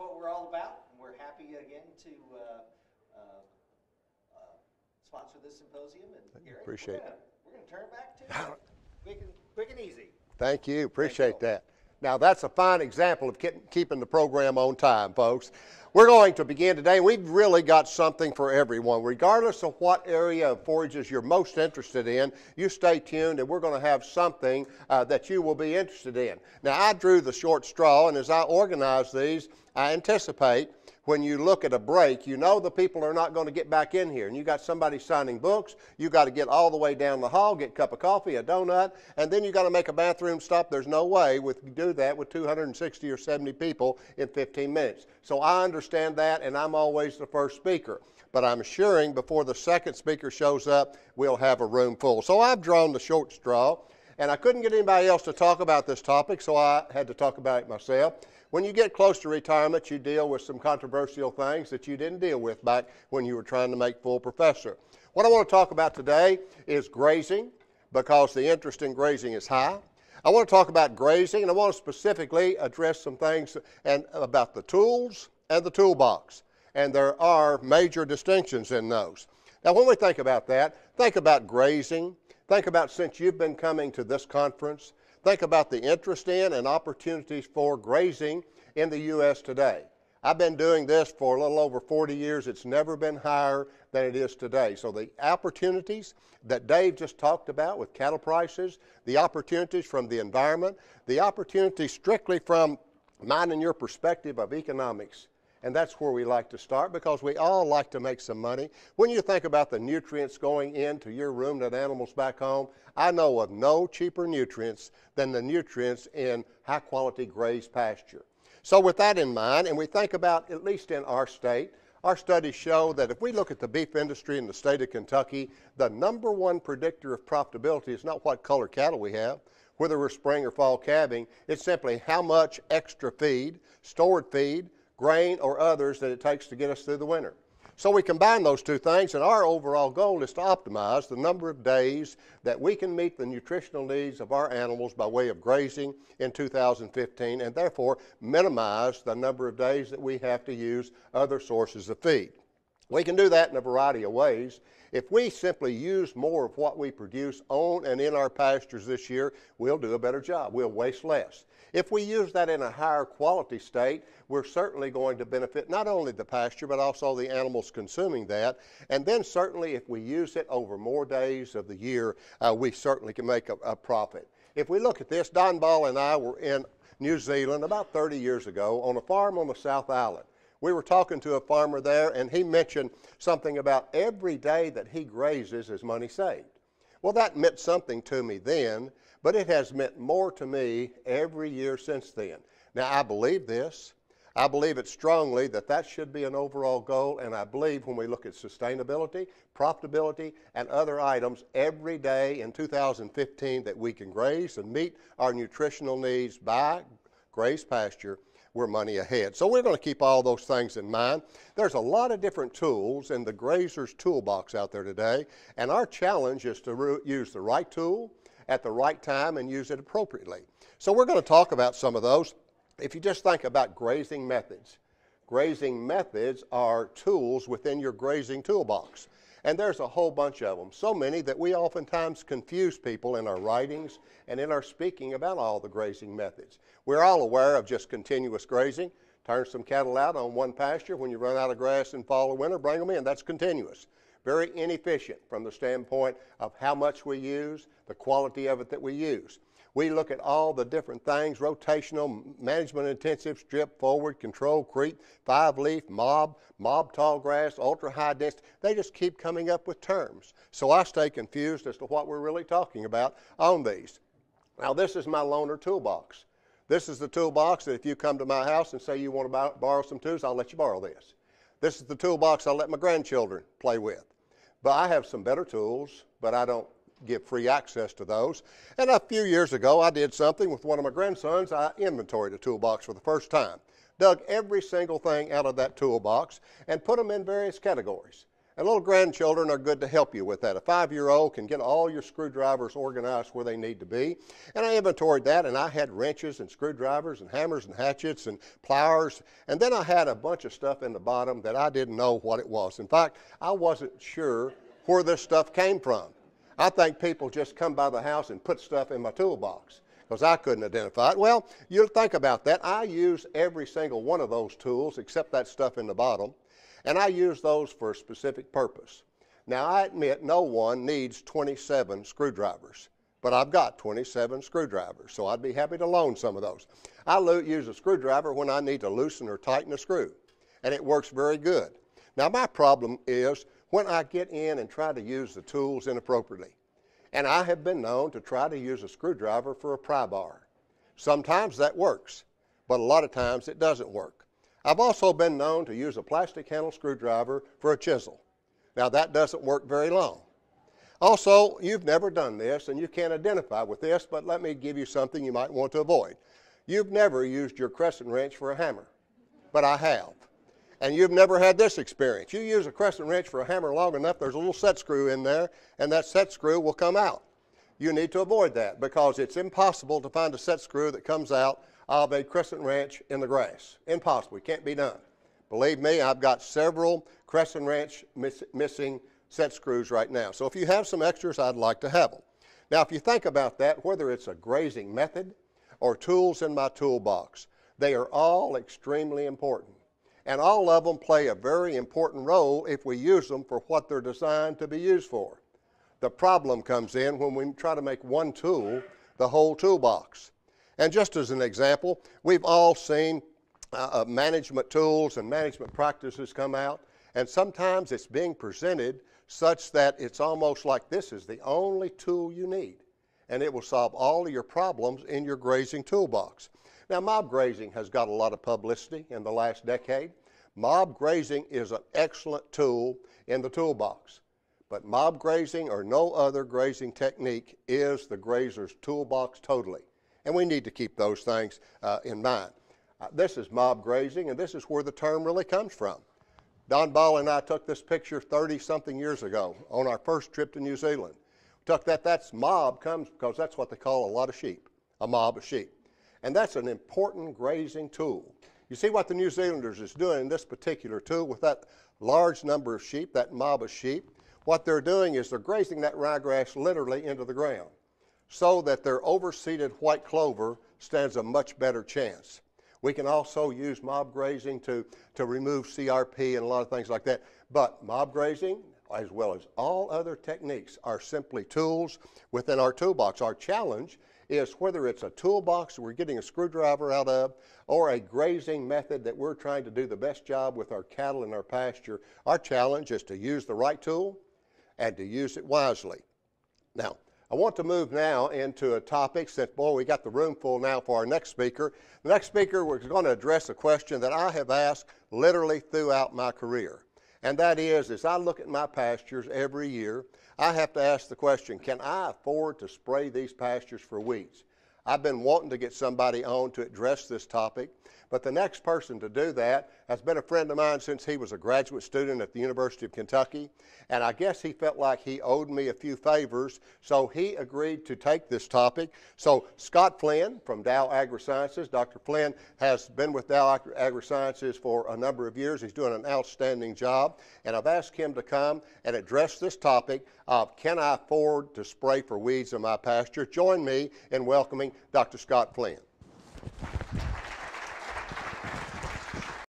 what we're all about. And we're happy again to sponsor this symposium. And Gary, appreciate it. We're going to turn it back to quick and easy. Thank you. Appreciate that. Now, that's a fine example of keeping the program on time, folks. We're going to begin today. We've really got something for everyone. Regardless of what area of forages you're most interested in, you stay tuned, and we're going to have something that you will be interested in. Now, I drew the short straw, and as I organize these, I anticipate when you look at a break, you know the people are not going to get back in here. And you got somebody signing books, you got to get all the way down the hall, get a cup of coffee, a donut, and then you got to make a bathroom stop. There's no way you do that with 260 or 70 people in 15 minutes. So I understand that, and I'm always the first speaker. But I'm assuring before the second speaker shows up, we'll have a room full. So I've drawn the short straw, and I couldn't get anybody else to talk about this topic, so I had to talk about it myself. When you get close to retirement, you deal with some controversial things that you didn't deal with back when you were trying to make full professor. What I want to talk about today is grazing, because the interest in grazing is high. I want to talk about grazing, and I want to specifically address some things about the tools and the toolbox. And there are major distinctions in those. Now, when we think about that, think about grazing. Think about, since you've been coming to this conference, think about the interest in and opportunities for grazing in the U.S. today. I've been doing this for a little over 40 years. It's never been higher than it is today. So the opportunities that Dave just talked about with cattle prices, the opportunities from the environment, the opportunities strictly from mine and your perspective of economics. And that's where we like to start, because we all like to make some money. When you think about the nutrients going into your ruminant animals back home, I know of no cheaper nutrients than the nutrients in high-quality grazed pasture. So with that in mind, and we think about, at least in our state, our studies show that if we look at the beef industry in the state of Kentucky, the number one predictor of profitability is not what color cattle we have, whether we're spring or fall calving. It's simply how much extra feed, stored feed, grain, or others that it takes to get us through the winter. So we combine those two things, and our overall goal is to optimize the number of days that we can meet the nutritional needs of our animals by way of grazing in 2015, and therefore minimize the number of days that we have to use other sources of feed. We can do that in a variety of ways. If we simply use more of what we produce on and in our pastures this year, we'll do a better job. We'll waste less. If we use that in a higher quality state, we're certainly going to benefit not only the pasture, but also the animals consuming that. And then certainly if we use it over more days of the year, we certainly can make a profit. If we look at this, Don Ball and I were in New Zealand about 30 years ago on a farm on the South Island. We were talking to a farmer there, and he mentioned something about every day that he grazes is money saved. Well, that meant something to me then, but it has meant more to me every year since then. Now, I believe this. I believe it strongly that that should be an overall goal, and I believe when we look at sustainability, profitability, and other items every day in 2015 that we can graze and meet our nutritional needs by grazed pasture, we're money ahead. So we're going to keep all those things in mind. There's a lot of different tools in the grazer's toolbox out there today, and our challenge is to use the right tool at the right time and use it appropriately. So we're going to talk about some of those. If you just think about grazing methods are tools within your grazing toolbox. And there's a whole bunch of them, so many that we oftentimes confuse people in our writings and in our speaking about all the grazing methods. We're all aware of just continuous grazing. Turn some cattle out on one pasture. When you run out of grass in fall or winter, bring them in. That's continuous. Very inefficient from the standpoint of how much we use, the quality of it that we use. We look at all the different things, rotational, management intensive, strip, forward, control, creep, 5-leaf, mob tall grass, ultra-high density. They just keep coming up with terms. So I stay confused as to what we're really talking about on these. Now, this is my loaner toolbox. This is the toolbox that if you come to my house and say you want to borrow some tools, I'll let you borrow this. This is the toolbox I'll let my grandchildren play with. But I have some better tools, but I don't give free access to those. And a few years ago, I did something with one of my grandsons. I inventoried a toolbox for the first time. Dug every single thing out of that toolbox and put them in various categories. And little grandchildren are good to help you with that. A 5-year-old can get all your screwdrivers organized where they need to be. And I inventoried that, and I had wrenches and screwdrivers and hammers and hatchets and pliers. And then I had a bunch of stuff in the bottom that I didn't know what it was. In fact, I wasn't sure where this stuff came from. I think people just come by the house and put stuff in my toolbox because I couldn't identify it. Well, you'll think about that. I use every single one of those tools except that stuff in the bottom. And I use those for a specific purpose. Now, I admit no one needs 27 screwdrivers, but I've got 27 screwdrivers, so I'd be happy to loan some of those. I use a screwdriver when I need to loosen or tighten a screw, and it works very good. Now, my problem is when I get in and try to use the tools inappropriately, and I have been known to try to use a screwdriver for a pry bar. Sometimes that works, but a lot of times it doesn't work. I've also been known to use a plastic handle screwdriver for a chisel. Now that doesn't work very long. Also, you've never done this and you can't identify with this, but let me give you something you might want to avoid. You've never used your crescent wrench for a hammer, but I have. And you've never had this experience. You use a crescent wrench for a hammer long enough, there's a little set screw in there, and that set screw will come out. You need to avoid that because it's impossible to find a set screw that comes out of a crescent wrench in the grass. Impossible. It can't be done. Believe me, I've got several crescent wrench missing set screws right now. So if you have some extras, I'd like to have them. Now, if you think about that, whether it's a grazing method or tools in my toolbox, they are all extremely important. And all of them play a very important role if we use them for what they're designed to be used for. The problem comes in when we try to make one tool the whole toolbox. And just as an example, we've all seen management tools and management practices come out, and sometimes it's being presented such that it's almost like this is the only tool you need, and it will solve all of your problems in your grazing toolbox. Now, mob grazing has got a lot of publicity in the last decade. Mob grazing is an excellent tool in the toolbox, but mob grazing or no other grazing technique is the grazer's toolbox totally. And we need to keep those things in mind. This is mob grazing, and this is where the term really comes from. Don Ball and I took this picture 30-something years ago on our first trip to New Zealand. That's mob comes because that's what they call a lot of sheep, a mob of sheep. And that's an important grazing tool. You see what the New Zealanders is doing in this particular tool with that large number of sheep, that mob of sheep. What they're doing is they're grazing that ryegrass literally into the ground, so that their overseeded white clover stands a much better chance. We can also use mob grazing to remove CRP and a lot of things like that. But mob grazing, as well as all other techniques, are simply tools within our toolbox. Our challenge is whether it's a toolbox we're getting a screwdriver out of or a grazing method that we're trying to do the best job with our cattle in our pasture, our challenge is to use the right tool and to use it wisely. Now, I want to move now into a topic, since, boy, we got the room full now for our next speaker. The next speaker was going to address a question that I have asked literally throughout my career. And that is, as I look at my pastures every year, I have to ask the question, can I afford to spray these pastures for weeds? I've been wanting to get somebody on to address this topic, but the next person to do that has been a friend of mine since he was a graduate student at the University of Kentucky, and I guess he felt like he owed me a few favors, so he agreed to take this topic. So Scott Flynn from Dow AgriSciences, Dr. Flynn has been with Dow AgriSciences for a number of years. He's doing an outstanding job, and I've asked him to come and address this topic of can I afford to spray for weeds in my pasture? Join me in welcoming Dr. Scott Flynn.